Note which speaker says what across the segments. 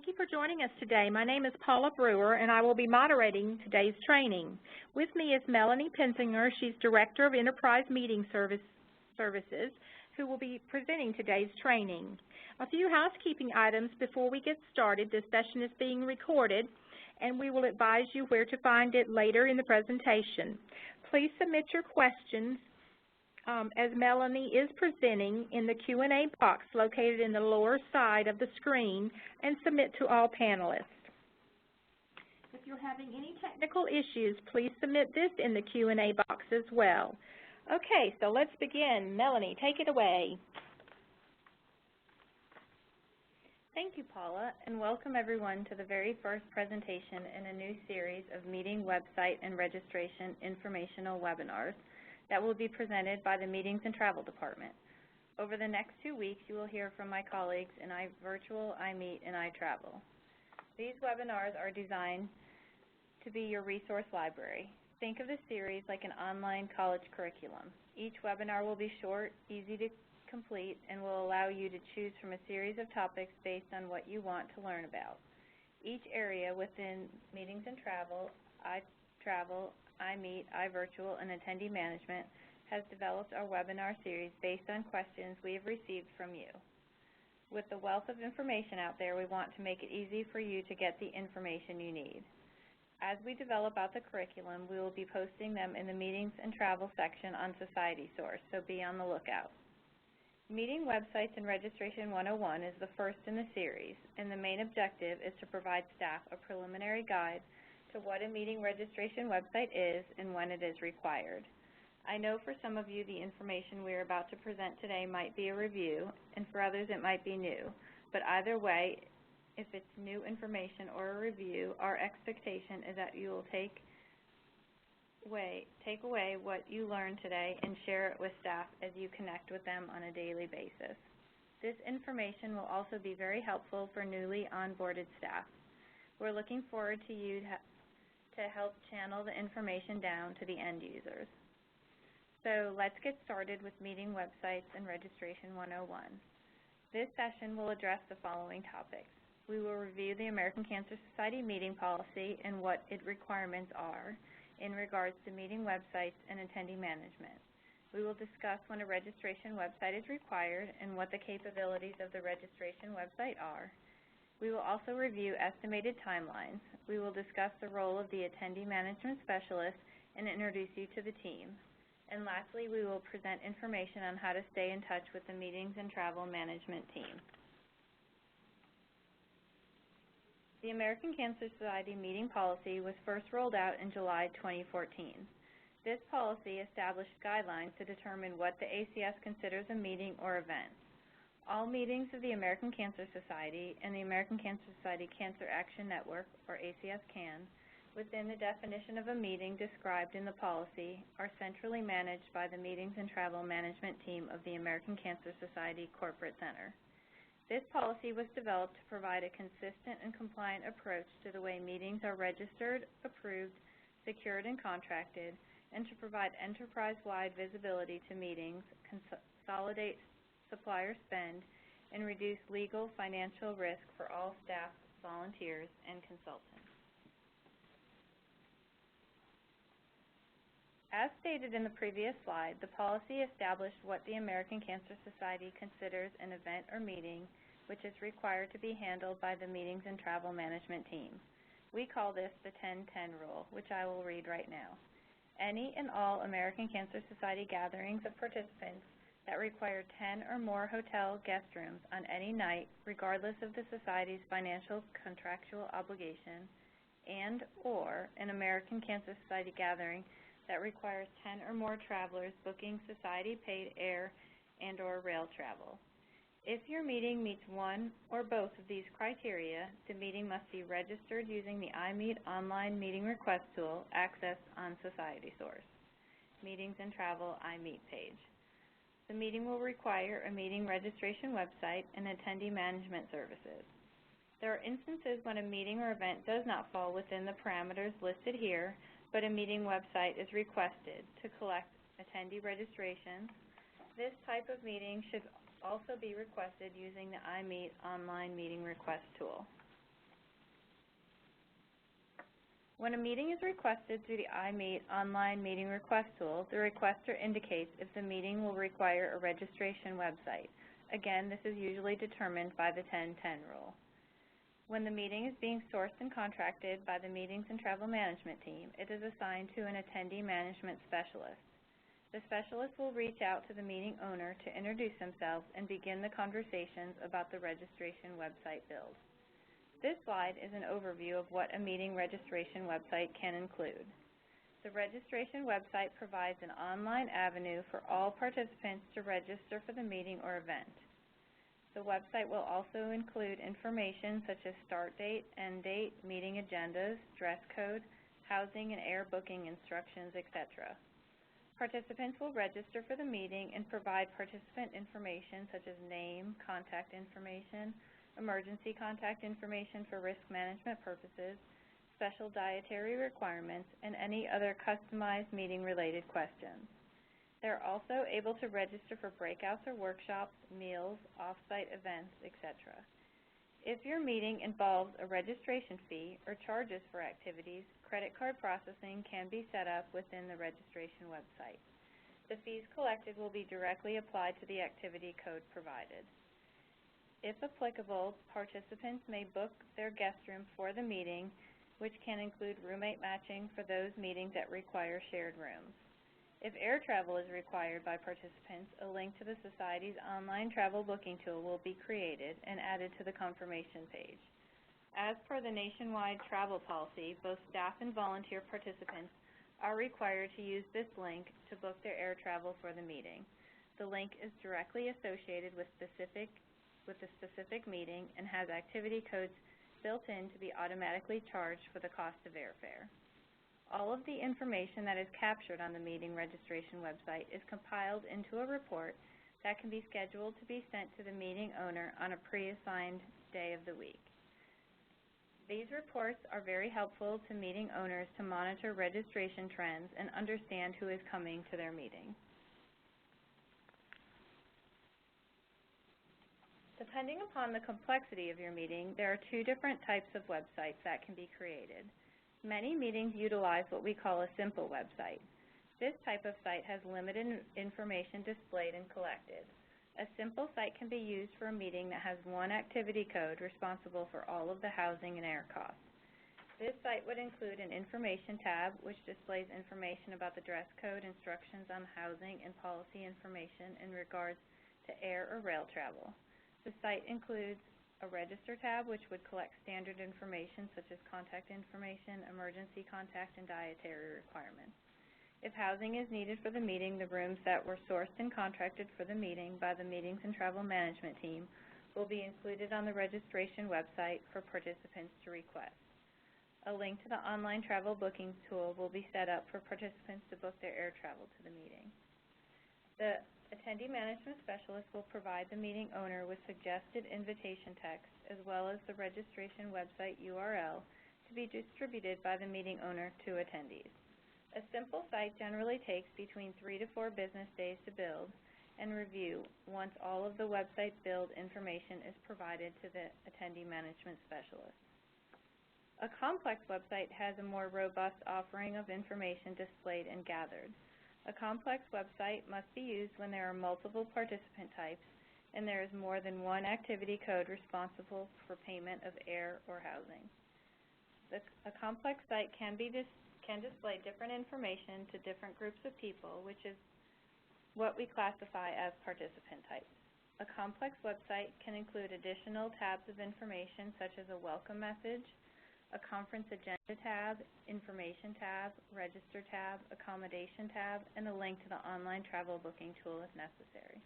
Speaker 1: Thank you for joining us today. My name is Paula Brewer, and I will be moderating today's training. With me is Melanie Pensinger. She's Director of Enterprise Meeting Services, who will be presenting today's training. A few housekeeping items before we get started. This session is being recorded, and we will advise you where to find it later in the presentation. Please submit your questions as Melanie is presenting in the Q&A box located in the lower side of the screen, and submit to all panelists. If you're having any technical issues, please submit this in the Q&A box as well. Okay, so let's begin. Melanie, take it away.
Speaker 2: Thank you, Paula, and welcome everyone to the very first presentation in a new series of meeting website and registration informational webinars that will be presented by the Meetings and Travel Department. Over the next 2 weeks, you will hear from my colleagues in iVirtual, iMeet, and iTravel. These webinars are designed to be your resource library. Think of the series like an online college curriculum. Each webinar will be short, easy to complete, and will allow you to choose from a series of topics based on what you want to learn about. Each area within Meetings and Travel, iTravel, iMeet, iVirtual, and Attendee Management has developed our webinar series based on questions we have received from you. With the wealth of information out there, we want to make it easy for you to get the information you need. As we develop out the curriculum, we will be posting them in the Meetings and Travel section on SocietySource, so be on the lookout. Meeting Websites and Registration 101 is the first in the series, and the main objective is to provide staff a preliminary guide to what a meeting registration website is and when it is required. I know for some of you the information we are about to present today might be a review, and for others it might be new. But either way, if it's new information or a review, our expectation is that you will take away what you learned today and share it with staff as you connect with them on a daily basis. This information will also be very helpful for newly onboarded staff. We're looking forward to you to help channel the information down to the end users. So let's get started with Meeting Websites and Registration 101. This session will address the following topics. We will review the American Cancer Society meeting policy and what its requirements are in regards to meeting websites and attendee management. We will discuss when a registration website is required and what the capabilities of the registration website are. We will also review estimated timelines. We will discuss the role of the Attendee Management Specialist and introduce you to the team. And lastly, we will present information on how to stay in touch with the Meetings and Travel Management team. The American Cancer Society meeting policy was first rolled out in July 2014. This policy established guidelines to determine what the ACS considers a meeting or event. All meetings of the American Cancer Society and the American Cancer Society Cancer Action Network, or ACS-CAN, within the definition of a meeting described in the policy, are centrally managed by the Meetings and Travel Management team of the American Cancer Society Corporate Center. This policy was developed to provide a consistent and compliant approach to the way meetings are registered, approved, secured, and contracted, and to provide enterprise-wide visibility to meetings, consolidate supplier spend, and reduce legal financial risk for all staff, volunteers, and consultants. As stated in the previous slide, the policy established what the American Cancer Society considers an event or meeting which is required to be handled by the Meetings and Travel Management team. We call this the 10-10 rule, which I will read right now. Any and all American Cancer Society gatherings of participants that require 10 or more hotel guest rooms on any night, regardless of the Society's financial contractual obligation, and or an American Cancer Society gathering that requires 10 or more travelers booking Society-paid air and or rail travel. If your meeting meets one or both of these criteria, the meeting must be registered using the iMeet online meeting request tool accessed on SocietySource, Meetings and Travel iMeet page. The meeting will require a meeting registration website and attendee management services. There are instances when a meeting or event does not fall within the parameters listed here, but a meeting website is requested to collect attendee registrations. This type of meeting should also be requested using the iMeet online meeting request tool. When a meeting is requested through the iMeet online meeting request tool, the requester indicates if the meeting will require a registration website. Again, this is usually determined by the 10-10 rule. When the meeting is being sourced and contracted by the Meetings and Travel Management team, it is assigned to an attendee management specialist. The specialist will reach out to the meeting owner to introduce themselves and begin the conversations about the registration website build. This slide is an overview of what a meeting registration website can include. The registration website provides an online avenue for all participants to register for the meeting or event. The website will also include information such as start date, end date, meeting agendas, dress code, housing and air booking instructions, etc. Participants will register for the meeting and provide participant information such as name, contact information, emergency contact information for risk management purposes, special dietary requirements, and any other customized meeting-related questions. They're also able to register for breakouts or workshops, meals, off-site events, etc. If your meeting involves a registration fee or charges for activities, credit card processing can be set up within the registration website. The fees collected will be directly applied to the activity code provided. If applicable, participants may book their guest room for the meeting, which can include roommate matching for those meetings that require shared rooms. If air travel is required by participants, a link to the Society's online travel booking tool will be created and added to the confirmation page. As per the nationwide travel policy, both staff and volunteer participants are required to use this link to book their air travel for the meeting. The link is directly associated with the specific meeting and has activity codes built in to be automatically charged for the cost of airfare. All of the information that is captured on the meeting registration website is compiled into a report that can be scheduled to be sent to the meeting owner on a pre-assigned day of the week. These reports are very helpful to meeting owners to monitor registration trends and understand who is coming to their meeting. Depending upon the complexity of your meeting, there are two different types of websites that can be created. Many meetings utilize what we call a simple website. This type of site has limited information displayed and collected. A simple site can be used for a meeting that has one activity code responsible for all of the housing and air costs. This site would include an information tab, which displays information about the dress code, instructions on housing, and policy information in regards to air or rail travel. The site includes a register tab, which would collect standard information such as contact information, emergency contact, and dietary requirements. If housing is needed for the meeting, the rooms that were sourced and contracted for the meeting by the Meetings and Travel Management team will be included on the registration website for participants to request. A link to the online travel booking tool will be set up for participants to book their air travel to the meeting. The attendee management specialist will provide the meeting owner with suggested invitation text as well as the registration website URL to be distributed by the meeting owner to attendees. A simple site generally takes between 3 to 4 business days to build and review once all of the website build information is provided to the attendee management specialist. A complex website has a more robust offering of information displayed and gathered. A complex website must be used when there are multiple participant types and there is more than one activity code responsible for payment of air or housing. A complex site can display different information to different groups of people, which is what we classify as participant types. A complex website can include additional tabs of information such as a welcome message, a conference agenda tab, information tab, register tab, accommodation tab, and a link to the online travel booking tool if necessary.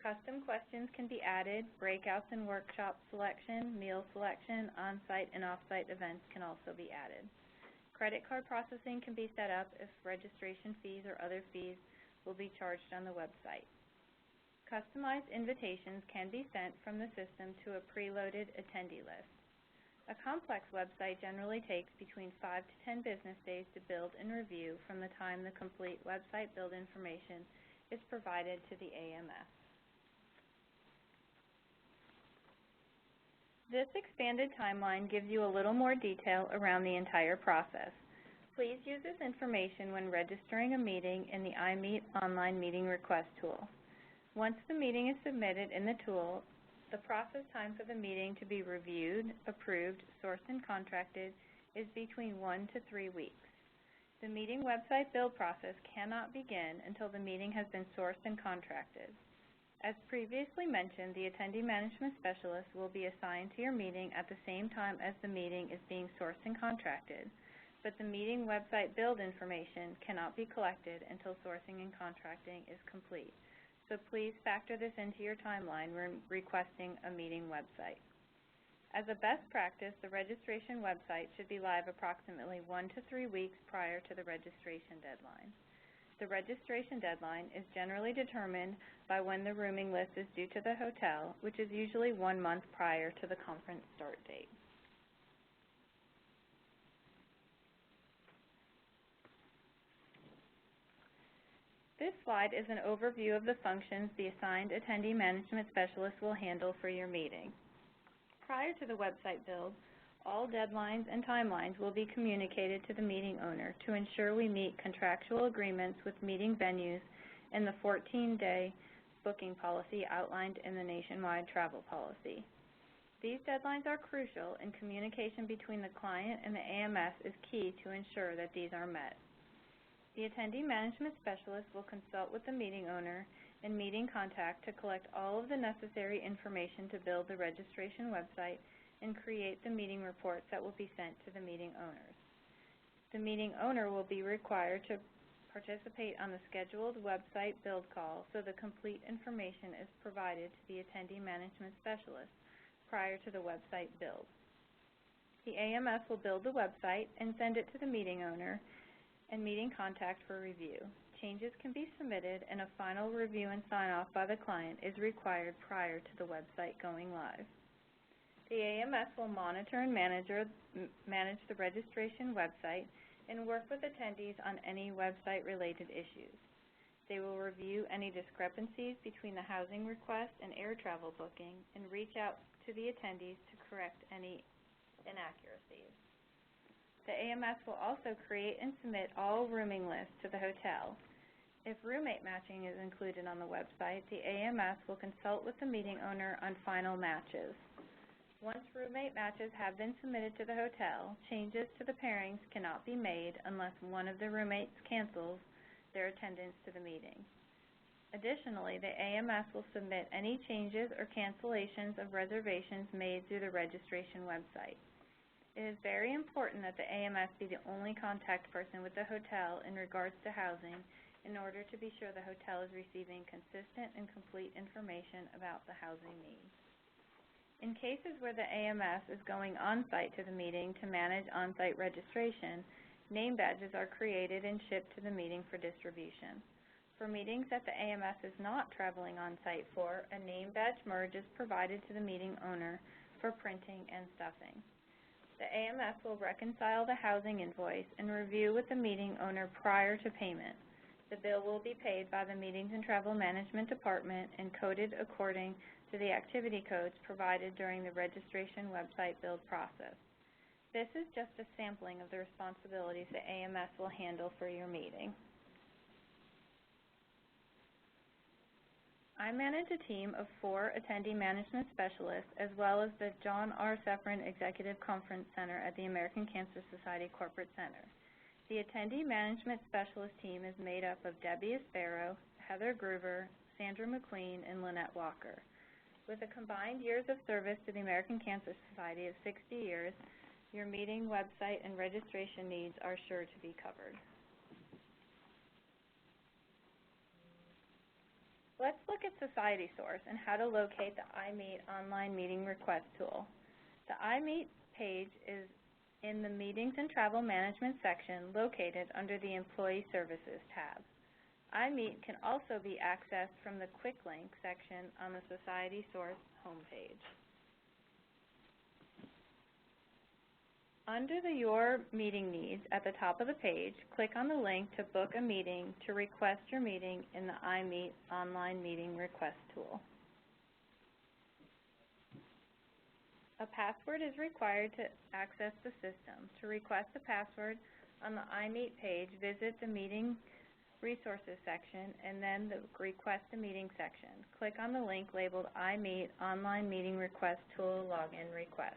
Speaker 2: Custom questions can be added, breakouts and workshop selection, meal selection, on-site and off-site events can also be added. Credit card processing can be set up if registration fees or other fees will be charged on the website. Customized invitations can be sent from the system to a preloaded attendee list. A complex website generally takes between 5 to 10 business days to build and review from the time the complete website build information is provided to the AMS. This expanded timeline gives you a little more detail around the entire process. Please use this information when registering a meeting in the iMeet online meeting request tool. Once the meeting is submitted in the tool, the process time for the meeting to be reviewed, approved, sourced, and contracted is between 1 to 3 weeks. The meeting website build process cannot begin until the meeting has been sourced and contracted. As previously mentioned, the attendee management specialist will be assigned to your meeting at the same time as the meeting is being sourced and contracted, but the meeting website build information cannot be collected until sourcing and contracting is complete. So please factor this into your timeline when requesting a meeting website. As a best practice, the registration website should be live approximately 1 to 3 weeks prior to the registration deadline. The registration deadline is generally determined by when the rooming list is due to the hotel, which is usually 1 month prior to the conference start date. This slide is an overview of the functions the assigned attendee management specialist will handle for your meeting. Prior to the website build, all deadlines and timelines will be communicated to the meeting owner to ensure we meet contractual agreements with meeting venues and the 14-day booking policy outlined in the nationwide travel policy. These deadlines are crucial, and communication between the client and the AMS is key to ensure that these are met. The attendee management specialist will consult with the meeting owner and meeting contact to collect all of the necessary information to build the registration website and create the meeting reports that will be sent to the meeting owners. The meeting owner will be required to participate on the scheduled website build call so the complete information is provided to the attendee management specialist prior to the website build. The AMS will build the website and send it to the meeting owner and meeting contact for review. Changes can be submitted, and a final review and sign-off by the client is required prior to the website going live. The AMS will monitor and manage the registration website and work with attendees on any website-related issues. They will review any discrepancies between the housing request and air travel booking and reach out to the attendees to correct any inaccuracies. The AMS will also create and submit all rooming lists to the hotel. If roommate matching is included on the website, the AMS will consult with the meeting owner on final matches. Once roommate matches have been submitted to the hotel, changes to the pairings cannot be made unless one of the roommates cancels their attendance to the meeting. Additionally, the AMS will submit any changes or cancellations of reservations made through the registration website. It is very important that the AMS be the only contact person with the hotel in regards to housing in order to be sure the hotel is receiving consistent and complete information about the housing needs. In cases where the AMS is going on-site to the meeting to manage on-site registration, name badges are created and shipped to the meeting for distribution. For meetings that the AMS is not traveling on-site for, a name badge merge is provided to the meeting owner for printing and stuffing. The AMS will reconcile the housing invoice and review with the meeting owner prior to payment. The bill will be paid by the Meetings and Travel Management Department and coded according to the activity codes provided during the registration website build process. This is just a sampling of the responsibilities the AMS will handle for your meeting. I manage a team of 4 attendee management specialists as well as the John R. Sefrin Executive Conference Center at the American Cancer Society Corporate Center. The attendee management specialist team is made up of Debbie Aspero, Heather Groover, Sandra McQueen, and Lynette Walker. With a combined years of service to the American Cancer Society of 60 years, your meeting website and registration needs are sure to be covered. Let's look at SocietySource and how to locate the iMeet online meeting request tool. The iMeet page is in the Meetings and Travel Management section located under the Employee Services tab. iMeet can also be accessed from the Quick Link section on the SocietySource homepage. Under the Your Meeting Needs at the top of the page, click on the link to book a meeting to request your meeting in the iMeet online meeting request tool. A password is required to access the system. To request a password on the iMeet page, visit the Meeting Resources section and then the Request a Meeting section. Click on the link labeled iMeet Online Meeting Request Tool Login Request.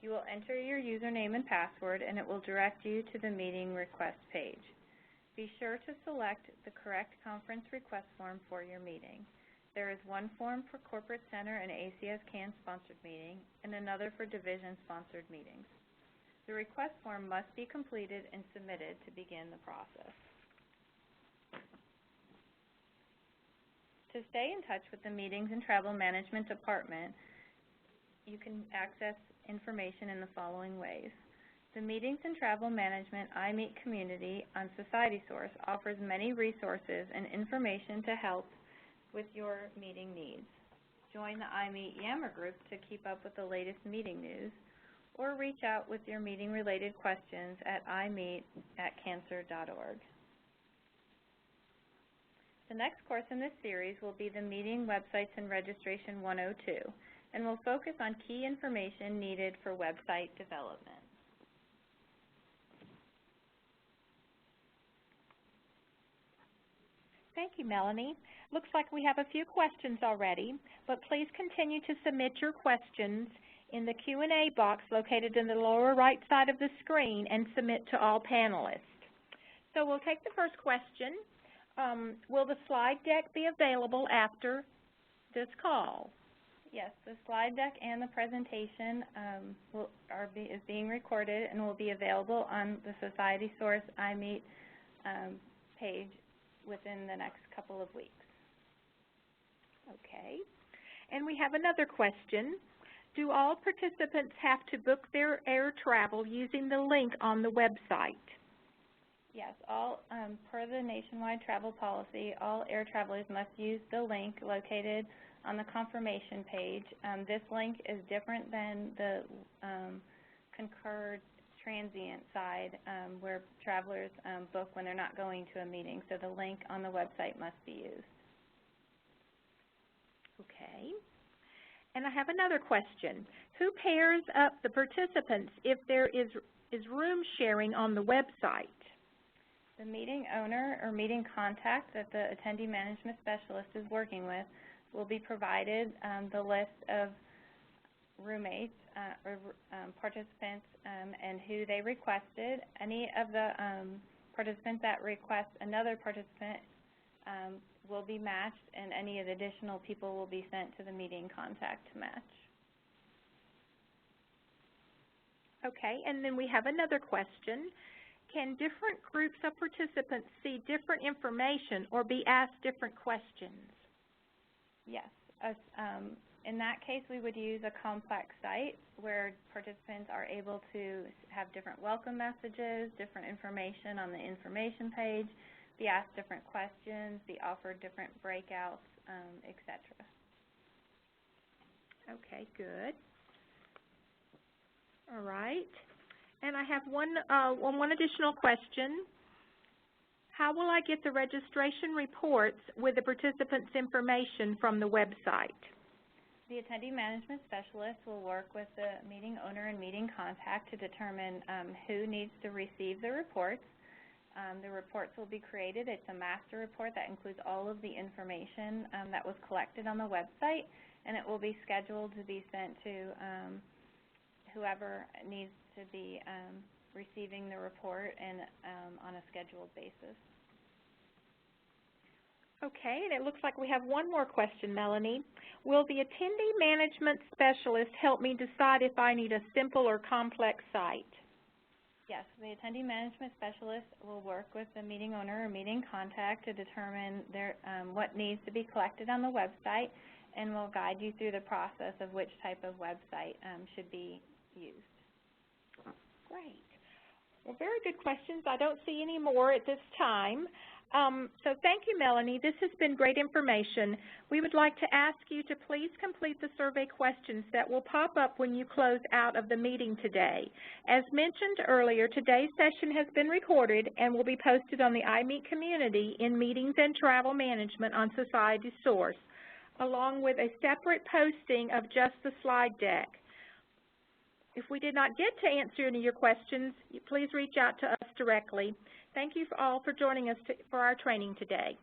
Speaker 2: You will enter your username and password and it will direct you to the meeting request page. Be sure to select the correct conference request form for your meeting. There is one form for Corporate Center and ACS CAN sponsored meeting and another for division sponsored meetings. The request form must be completed and submitted to begin the process. To stay in touch with the Meetings and Travel Management Department, you can access information in the following ways. The Meetings and Travel Management iMeet community on SocietySource offers many resources and information to help with your meeting needs. Join the iMeet Yammer group to keep up with the latest meeting news, or reach out with your meeting-related questions at imeet@cancer.org. The next course in this series will be the Meeting Websites and Registration 102, and will focus on key information needed for website development.
Speaker 1: Thank you, Melanie. Looks like we have a few questions already, but please continue to submit your questions in the Q&A box located in the lower right side of the screen and submit to all panelists. So we'll take the first question. Will the slide deck be available after this call?
Speaker 2: Yes, the slide deck and the presentation is being recorded and will be available on the SocietySource iMeet page within the next couple of weeks.
Speaker 1: Okay. And we have another question. Do all participants have to book their air travel using the link on the website?
Speaker 2: Yes, per the nationwide travel policy, all air travelers must use the link located on the confirmation page. This link is different than the concurred transient side where travelers book when they're not going to a meeting. So the link on the website must be used.
Speaker 1: Okay. And I have another question. Who pairs up the participants if there is room sharing on the website?
Speaker 2: The meeting owner or meeting contact that the attendee management specialist is working with will be provided the list of roommates or participants and who they requested. Any of the participants that request another participant will be matched, and any of the additional people will be sent to the meeting contact to match.
Speaker 1: Okay, and then we have another question. Can different groups of participants see different information or be asked different questions?
Speaker 2: Yes. In that case, we would use a complex site where participants are able to have different welcome messages, different information on the information page, be asked different questions, be offered different breakouts, etc.
Speaker 1: Okay, good. All right. And I have one additional question. How will I get the registration reports with the participants' information from the website?
Speaker 2: The attendee management specialist will work with the meeting owner and meeting contact to determine who needs to receive the reports. The reports will be created. It's a master report that includes all of the information that was collected on the website, and it will be scheduled to be sent to whoever needs to be receiving the report and on a scheduled basis.
Speaker 1: Okay, and it looks like we have one more question, Melanie. Will the attendee management specialist help me decide if I need a simple or complex site?
Speaker 2: Yes, the attendee management specialist will work with the meeting owner or meeting contact to determine what needs to be collected on the website, and will guide you through the process of which type of website should be used.
Speaker 1: Great. Well, very good questions. I don't see any more at this time. So thank you, Melanie. This has been great information. We would like to ask you to please complete the survey questions that will pop up when you close out of the meeting today. As mentioned earlier, today's session has been recorded and will be posted on the iMeet community in Meetings and Travel Management on SocietySource, along with a separate posting of just the slide deck. If we did not get to answer any of your questions, please reach out to us directly. Thank you all for joining us for our training today.